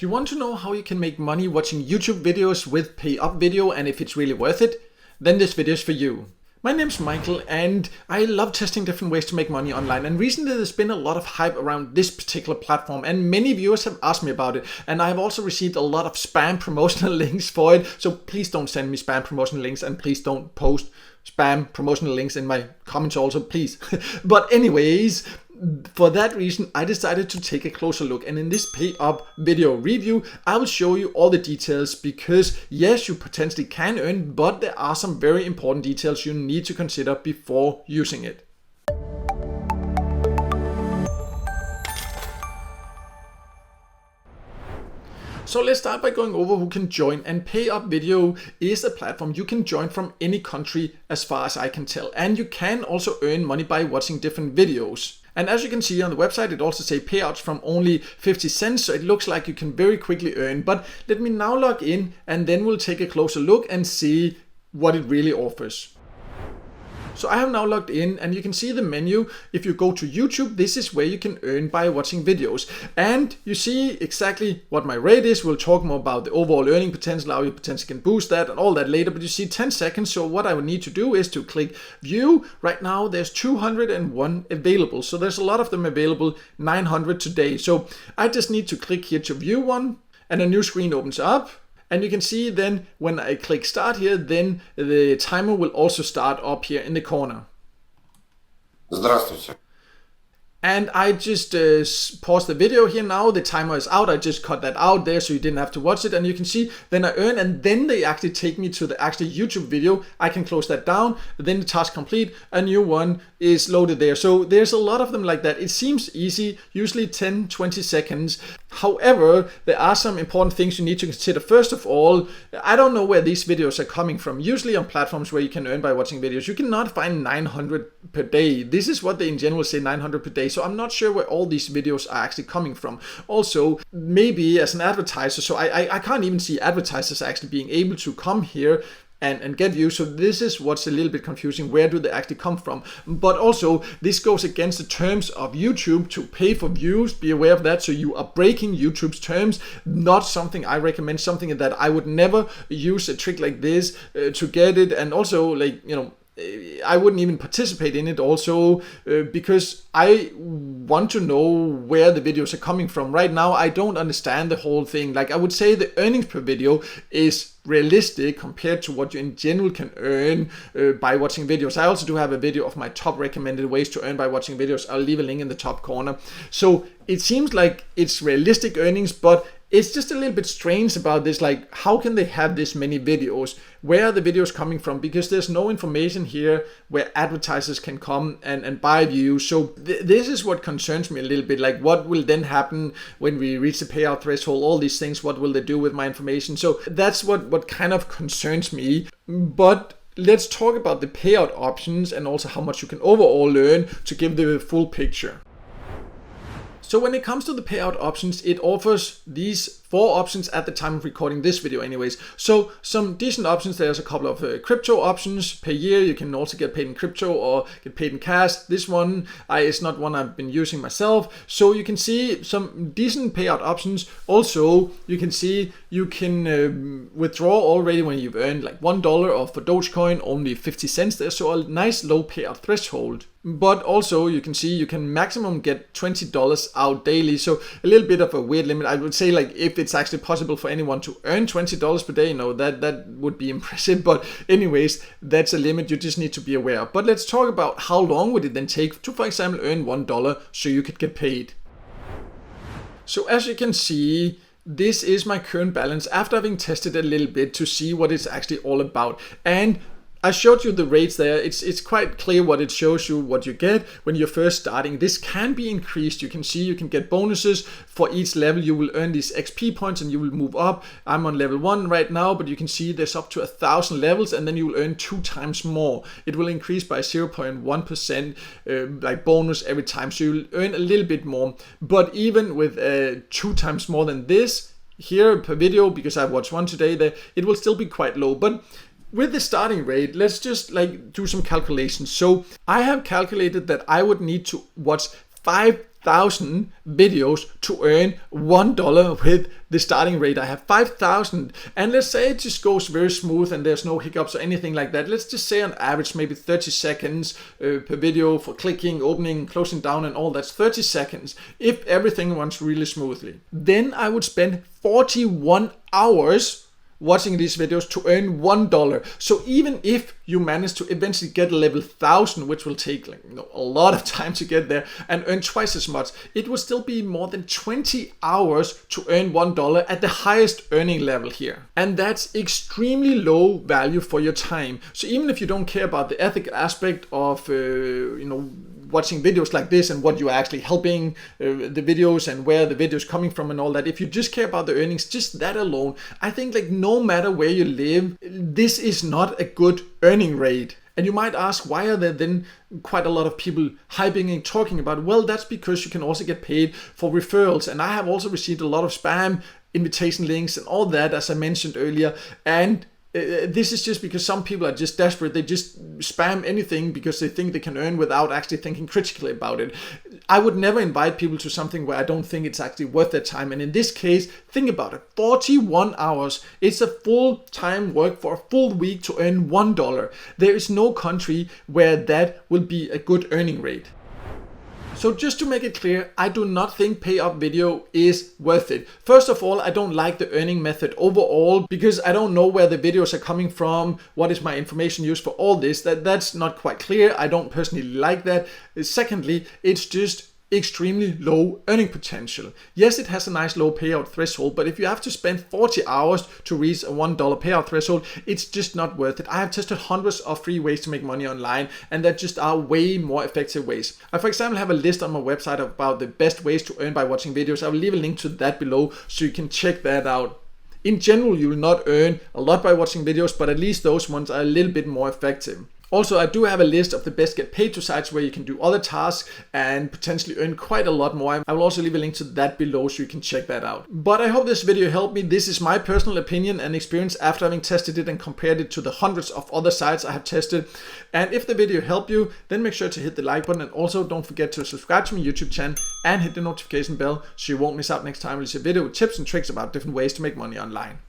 Do you want to know how you can make money watching YouTube videos with PayUpVideo and if it's really worth it? Then this video is for you. My name's Michael and I love testing different ways to make money online, and recently there's been a lot of hype around this particular platform and many viewers have asked me about it, and I've also received a lot of spam promotional links for it, so please don't send me spam promotional links and please don't post spam promotional links in my comments also, please. But anyways, for that reason, I decided to take a closer look, and in this PayUpVideo review, I will show you all the details because yes, you potentially can earn, but there are some very important details you need to consider before using it. So let's start by going over who can join, and PayUpVideo is a platform you can join from any country as far as I can tell, and you can also earn money by watching different videos. And as you can see on the website, it also says payouts from only 50 cents, so it looks like you can very quickly earn. But let me now log in and then we'll take a closer look and see what it really offers. So I have now logged in and you can see the menu. If you go to YouTube, this is where you can earn by watching videos. And you see exactly what my rate is. We'll talk more about the overall earning potential, how you potentially can boost that and all that later. But you see 10 seconds. So what I would need to do is to click view. Right now there's 201 available. So there's a lot of them available, 900 today. So I just need to click here to view one and a new screen opens up. And you can see then when I click start here, then the timer will also start up here in the corner. Здравствуйте. And I just pause the video here now. The timer is out. I just cut that out there so you didn't have to watch it. And you can see then I earn, and then they actually take me to the actual YouTube video. I can close that down. Then the task complete. A new one is loaded there. So there's a lot of them like that. It seems easy, usually 10-20 seconds. However, there are some important things you need to consider. First of all, I don't know where these videos are coming from. Usually on platforms where you can earn by watching videos, you cannot find 900 per day. This is what they in general say, 900 per day. So I'm not sure where all these videos are actually coming from. Also, maybe as an advertiser, so I can't even see advertisers actually being able to come here and get views. So this is what's a little bit confusing. Where do they actually come from? But also this goes against the terms of YouTube to pay for views. Be aware of that. So you are breaking YouTube's terms. Not something I recommend, something that I would never use a trick like this to get it. And also, like, you know, I wouldn't even participate in it also because I want to know where the videos are coming from. Right now, I don't understand the whole thing. Like, I would say the earnings per video is realistic compared to what you in general can earn by watching videos. I also do have a video of my top recommended ways to earn by watching videos. I'll leave a link in the top corner. So it seems like it's realistic earnings, but it's just a little bit strange about this. Like, how can they have this many videos? Where are the videos coming from? Because there's no information here where advertisers can come and buy views. So this is what concerns me a little bit. Like, what will then happen when we reach the payout threshold? All these things, what will they do with my information? So that's what kind of concerns me. But let's talk about the payout options and also how much you can overall learn to give the full picture. So when it comes to the payout options, it offers these 4 options at the time of recording this video anyways. So some decent options. There's a couple of crypto options per year. You can also get paid in crypto or get paid in cash. This one is not one I've been using myself. So you can see some decent payout options. Also, you can see you can withdraw already when you've earned like $1, or for Dogecoin only 50 cents there. So a nice low payout threshold. But also you can see you can maximum get $20 out daily. So a little bit of a weird limit. I would say, like, if it's actually possible for anyone to earn $20 per day, you know, that would be impressive. But anyways, that's a limit you just need to be aware of. But let's talk about how long would it then take to, for example, earn $1 so you could get paid. So as you can see, this is my current balance after having tested a little bit to see what it's actually all about. And I showed you the rates there. It's quite clear what it shows you, what you get when you're first starting. This can be increased. You can see you can get bonuses for each level. You will earn these XP points and you will move up. I'm on level 1 right now, but you can see there's up to 1,000 levels, and then you will earn 2 times more. It will increase by 0.1% like bonus every time. So you'll earn a little bit more. But even with 2 times more than this here per video, because I've watched one today, there it will still be quite low. But with the starting rate, let's just like do some calculations. So I have calculated that I would need to watch 5 5,000 videos to earn $1 with the starting rate. I have 5,000, and let's say it just goes very smooth and there's no hiccups or anything like that. Let's just say on average maybe 30 seconds per video for clicking, opening, closing down and all. That's 30 seconds if everything runs really smoothly. Then I would spend 41 hours watching these videos to earn $1. So even if you manage to eventually get level 1000, which will take a lot of time to get there, and earn twice as much, it will still be more than 20 hours to earn $1 at the highest earning level here. And that's extremely low value for your time. So even if you don't care about the ethical aspect of watching videos like this and what you're actually helping the videos and where the video is coming from and all that, if you just care about the earnings, just that alone, I think no matter where you live, this is not a good earning rate. And you might ask, why are there then quite a lot of people hyping and talking about it? Well, that's because you can also get paid for referrals. And I have also received a lot of spam invitation links and all that, as I mentioned earlier. And this is just because some people are just desperate. They just spam anything because they think they can earn without actually thinking critically about it. I would never invite people to something where I don't think it's actually worth their time. And in this case, think about it. 41 hours. It's a full-time work for a full week to earn $1. There is no country where that will be a good earning rate. So just to make it clear, I do not think PayUpVideo is worth it. First of all, I don't like the earning method overall because I don't know where the videos are coming from. What is my information used for all this? That's not quite clear. I don't personally like that. Secondly, it's just extremely low earning potential. Yes, it has a nice low payout threshold, but if you have to spend 40 hours to reach a $1 payout threshold, it's just not worth it. I have tested hundreds of free ways to make money online, and there just are way more effective ways. I, for example, have a list on my website about the best ways to earn by watching videos. I will leave a link to that below so you can check that out. In general, you will not earn a lot by watching videos, but at least those ones are a little bit more effective. Also, I do have a list of the best get paid to sites where you can do other tasks and potentially earn quite a lot more. I will also leave a link to that below so you can check that out. But I hope this video helped me. This is my personal opinion and experience after having tested it and compared it to the hundreds of other sites I have tested. And if the video helped you, then make sure to hit the like button, and also don't forget to subscribe to my YouTube channel and hit the notification bell so you won't miss out next time I release a video with tips and tricks about different ways to make money online.